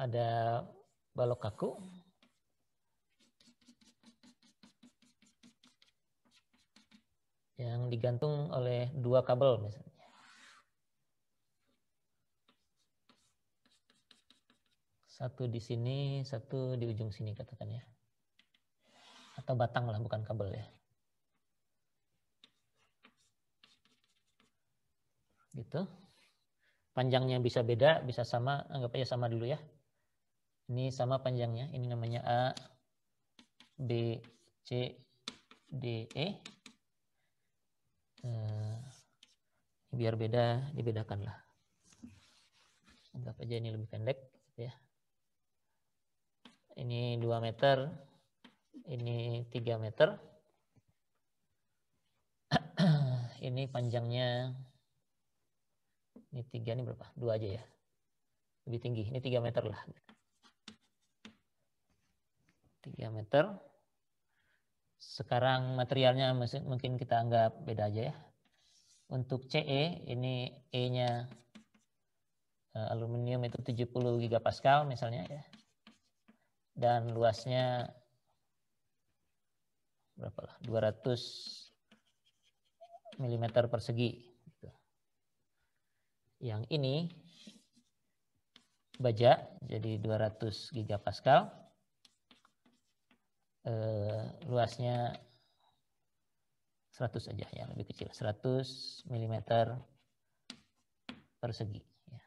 ada balok kaku. Yang digantung oleh 2 kabel misalnya. Satu di sini, satu di ujung sini katakan ya. Atau batang lah, bukan kabel ya. Gitu. Panjangnya bisa beda, bisa sama, anggap aja sama dulu ya. Ini sama panjangnya, ini namanya A, B, C, D, E. Biar beda, dibedakan lah. Anggap aja ini lebih pendek ya. Ini 2 meter, ini 3 meter. Ini panjangnya, ini 3, ini berapa? 2 aja ya. Lebih tinggi, ini 3 meter lah. 3 meter. Sekarang materialnya mungkin kita anggap beda aja ya. Untuk CE, ini E-nya aluminium itu 70 gigapascal misalnya ya. Dan luasnya berapa lah? 200 mm persegi. Yang ini baja, jadi 200 gigapascal. Luasnya 100 aja ya, lebih kecil, 100 mm persegi ya.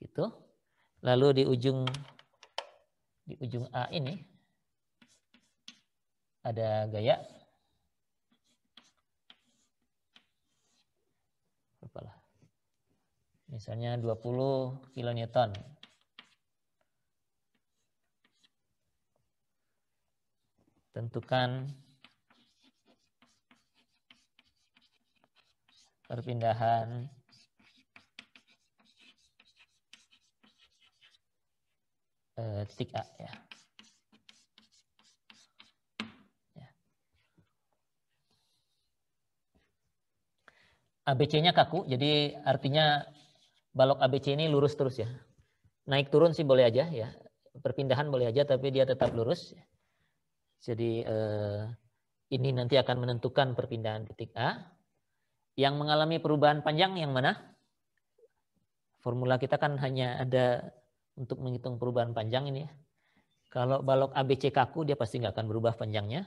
Gitu. Lalu di ujung A ini ada gaya berapa lah? Misalnya 20 kilonewton. Tentukan perpindahan titik A ya. ABC-nya kaku, jadi artinya balok ABC ini lurus terus ya. Naik turun sih boleh aja ya. Perpindahan boleh aja, tapi dia tetap lurus. Jadi ini nanti akan menentukan perpindahan titik A. Yang mengalami perubahan panjang yang mana? Formula kita kan hanya ada untuk menghitung perubahan panjang ini ya. Kalau balok ABC kaku, dia pasti nggak akan berubah panjangnya.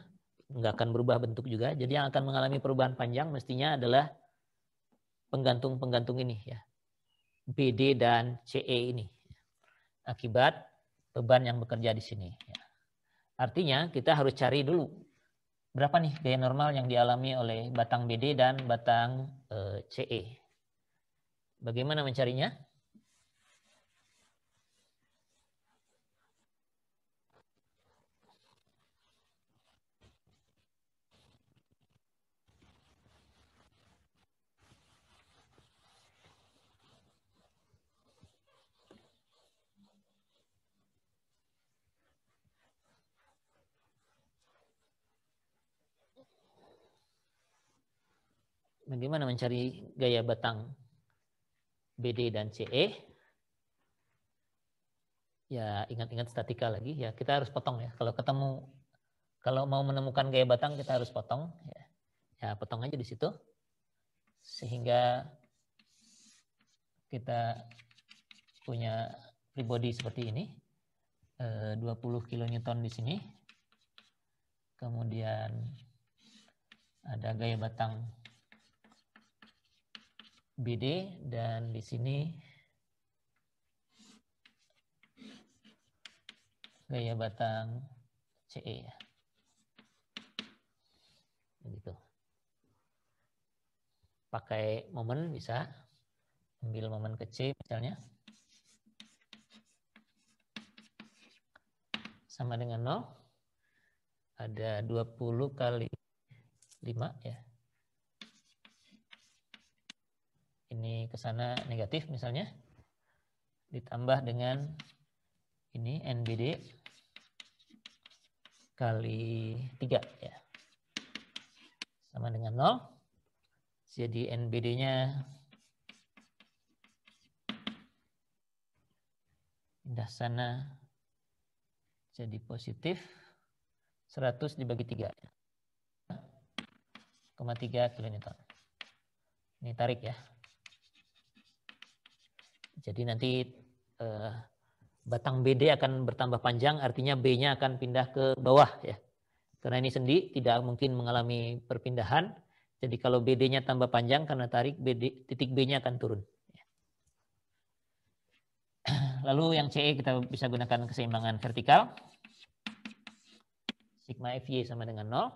Nggak akan berubah bentuk juga. Jadi yang akan mengalami perubahan panjang mestinya adalah penggantung-penggantung ini ya. BD dan CE ini. Akibat beban yang bekerja di sini. Ya. Artinya kita harus cari dulu berapa nih gaya normal yang dialami oleh batang BD dan batang CE. Bagaimana mencarinya? Bagaimana mencari gaya batang BD dan CE? Ya ingat-ingat statika lagi ya, kita harus potong ya. Kalau mau menemukan gaya batang kita harus potong ya. Ya potong aja di situ sehingga kita punya free body seperti ini. 20 kilonewton di sini. Kemudian ada gaya batang BD dan di sini gaya batang CE ya. Begitu. Pakai momen bisa ambil momen ke C misalnya. Sama dengan 0. Ada 20 kali 5 ya. Ini ke sana negatif misalnya. Ditambah dengan ini NBD kali 3 ya. Sama dengan 0. Jadi NBD-nya pindah sana jadi positif 100 dibagi 3. 0,3 kilonewton. Ini tarik ya. Jadi nanti batang BD akan bertambah panjang, artinya B-nya akan pindah ke bawah ya. Karena ini sendi tidak mungkin mengalami perpindahan. Jadi kalau BD-nya tambah panjang karena tarik, titik B-nya akan turun. Lalu yang CE kita bisa gunakan keseimbangan vertikal. Sigma FY sama dengan 0.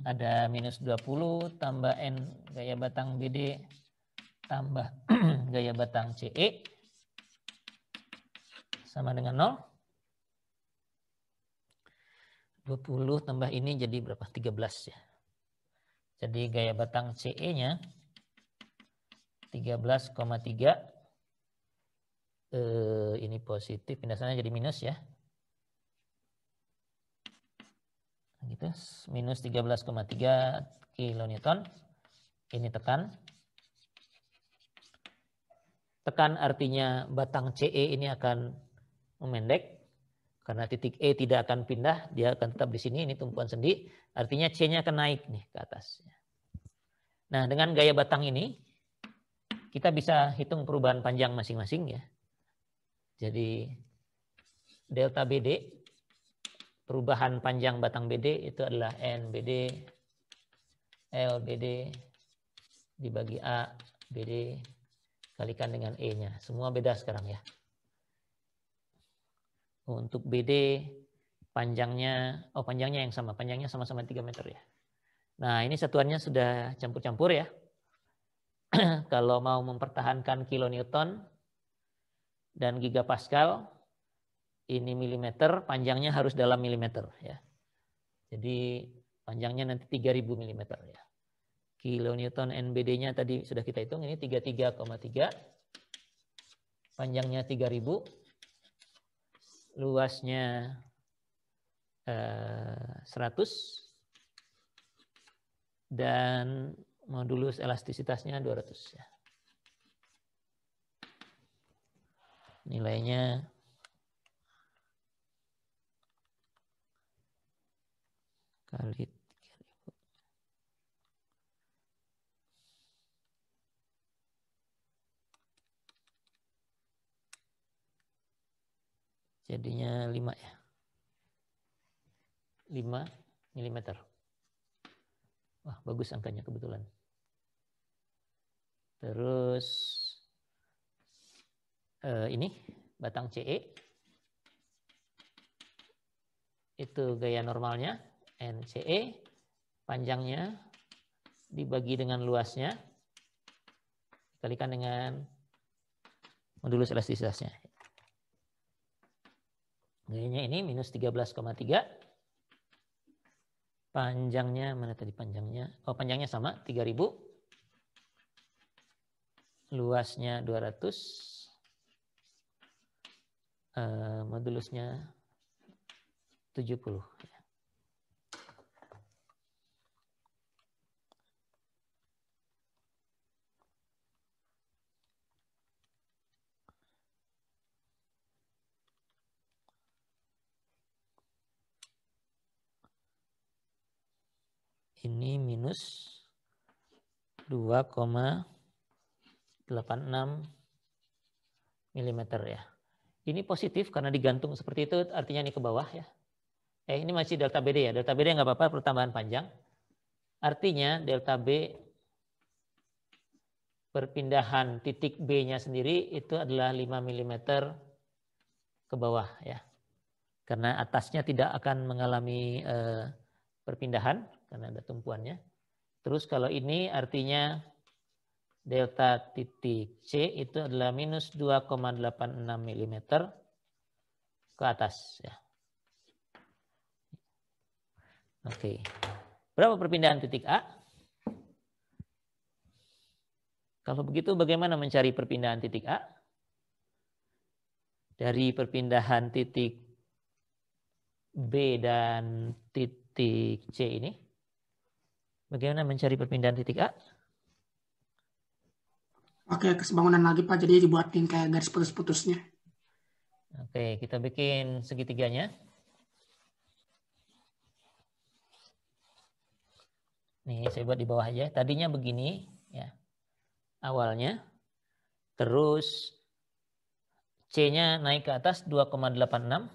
Ada minus 20 tambah N gaya batang BD tambah gaya batang CE sama dengan 0. 20 tambah ini jadi berapa? 13 ya. Jadi gaya batang CE-nya 13,3. Ini positif, pindah sana jadi minus ya. Gitu, minus 13,3 kilonewton. Ini tekan. Tekan artinya batang CE ini akan memendek. Karena titik E tidak akan pindah, dia akan tetap di sini, ini tumpuan sendi. Artinya C-nya akan naik nih ke atas. Nah, dengan gaya batang ini, kita bisa hitung perubahan panjang masing-masing ya. Jadi, delta BD, perubahan panjang batang BD itu adalah NBD, LBD dibagi A, BD, kalikan dengan E-nya. Semua beda sekarang ya. Untuk BD panjangnya yang sama, panjangnya sama-sama 3 meter ya. Nah ini satuannya sudah campur-campur ya. Kalau mau mempertahankan kilonewton dan gigapascal, ini milimeter, panjangnya harus dalam milimeter ya. Jadi panjangnya nanti 3000 milimeter ya. Kilonewton NBD-nya tadi sudah kita hitung, ini 33,3. Panjangnya 3000. Luasnya 100 dan modulus elastisitasnya 200 ya. Nilainya kali 3000. Jadinya 5 ya. 5 mm. Wah, bagus angkanya kebetulan. Terus ini batang CE. Itu gaya normalnya NCE, panjangnya dibagi dengan luasnya dikalikan dengan modulus elastisitasnya. Gayanya ini minus 13,3. Panjangnya mana tadi panjangnya? Oh, panjangnya sama 3000. Luasnya 200. Modulusnya 70. Ini minus 2,86 mm ya. Ini positif karena digantung seperti itu, artinya ini ke bawah ya. Ini masih delta BD ya. Delta BD nggak apa-apa, pertambahan panjang. Artinya delta B perpindahan titik B-nya sendiri itu adalah 5 mm ke bawah ya. Karena atasnya tidak akan mengalami perpindahan karena ada tumpuannya. Terus kalau ini artinya delta titik C itu adalah minus 2,86 mm ke atas ya. Oke. Berapa perpindahan titik A? Kalau begitu bagaimana mencari perpindahan titik A? Dari perpindahan titik B dan titik C ini. Bagaimana mencari perpindahan titik A? Oke, kesebangunan lagi Pak, jadi dibuatin kayak garis putus-putusnya. Oke, kita bikin segitiganya. Nih, saya buat di bawah aja. Tadinya begini, ya. Awalnya. Terus C-nya naik ke atas 2,86.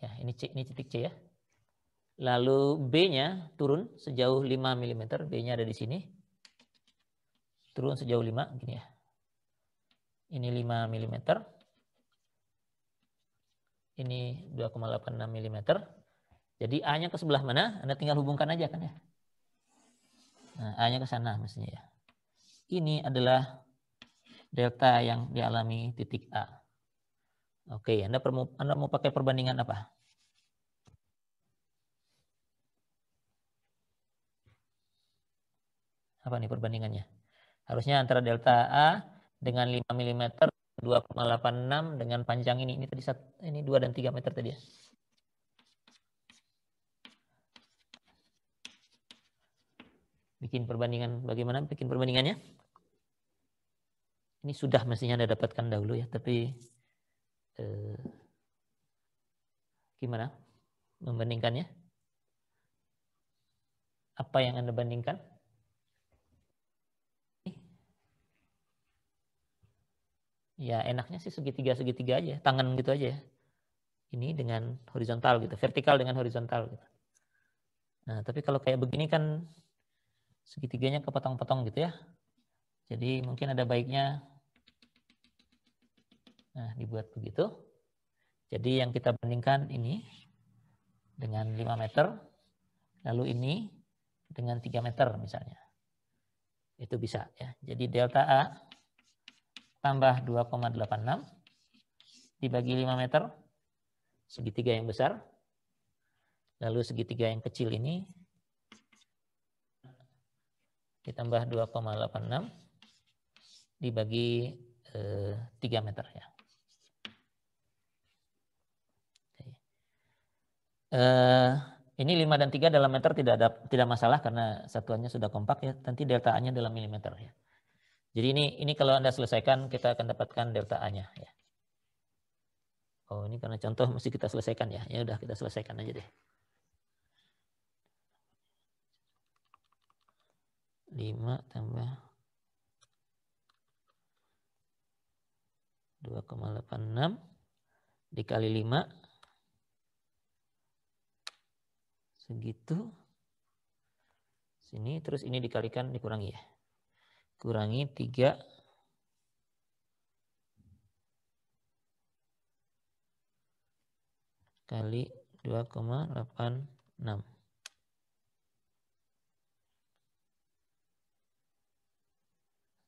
Ya, ini titik C ya. Lalu B-nya turun sejauh 5 mm. B-nya ada di sini. Turun sejauh 5, gini ya. Ini 5 mm. Ini 2,86 mm. Jadi A-nya ke sebelah mana? Anda tinggal hubungkan aja kan ya. Nah, A-nya ke sana mestinya ya. Ini adalah delta yang dialami titik A. Oke, Anda mau pakai perbandingan apa? Apa nih perbandingannya? Harusnya antara delta A dengan 5 mm 2,86 dengan panjang ini tadi ini 2 dan 3 meter tadi ya. Bikin perbandingan, bagaimana bikin perbandingannya? Ini sudah mestinya Anda dapatkan dahulu ya, tapi gimana membandingkannya? Apa yang Anda bandingkan? Ya enaknya sih segitiga-segitiga aja, tangan gitu aja ya. Ini dengan horizontal gitu, vertikal dengan horizontal gitu. Nah, tapi kalau kayak begini kan segitiganya kepotong-potong gitu ya. Jadi mungkin ada baiknya dibuat begitu. Jadi yang kita bandingkan ini dengan 5 meter, lalu ini dengan 3 meter misalnya. Itu bisa ya. Jadi delta A tambah 2,86 dibagi 5 meter, segitiga yang besar. Lalu segitiga yang kecil ini ditambah 2,86 dibagi 3 meter ya. Ini 5 dan 3 dalam meter tidak masalah karena satuannya sudah kompak ya. Nanti delta A-nya dalam milimeter ya. Jadi ini kalau Anda selesaikan kita akan dapatkan delta A-nya ya. Oh, ini karena contoh mesti kita selesaikan ya. Ya udah kita selesaikan aja deh. 5 tambah 2,86 dikali 5 segitu. Sini terus ini dikalikan dikurangi ya. Kurangi 3 kali 2,86.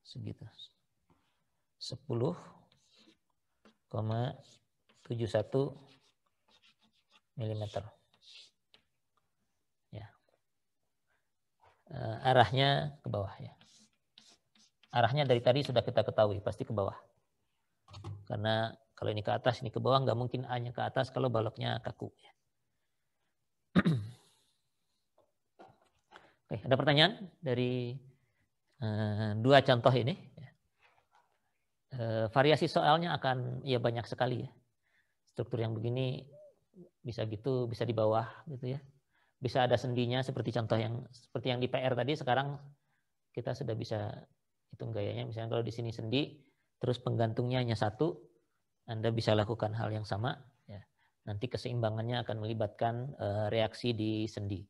Segitu. 10,71 mm. Ya. Arahnya ke bawah ya. Arahnya dari tadi sudah kita ketahui, pasti ke bawah. Karena kalau ini ke atas, ini ke bawah, nggak mungkin A-nya ke atas kalau baloknya kaku. Ya. Oke, ada pertanyaan dari dua contoh ini? Variasi soalnya akan ya banyak sekali ya. Struktur yang begini bisa gitu, bisa di bawah gitu ya. Bisa ada sendinya seperti contoh seperti yang di PR tadi. Sekarang kita sudah bisa hitung gayanya. Misalnya kalau di sini sendi, terus penggantungnya hanya satu, Anda bisa lakukan hal yang sama. Ya. Nanti keseimbangannya akan melibatkan reaksi di sendi.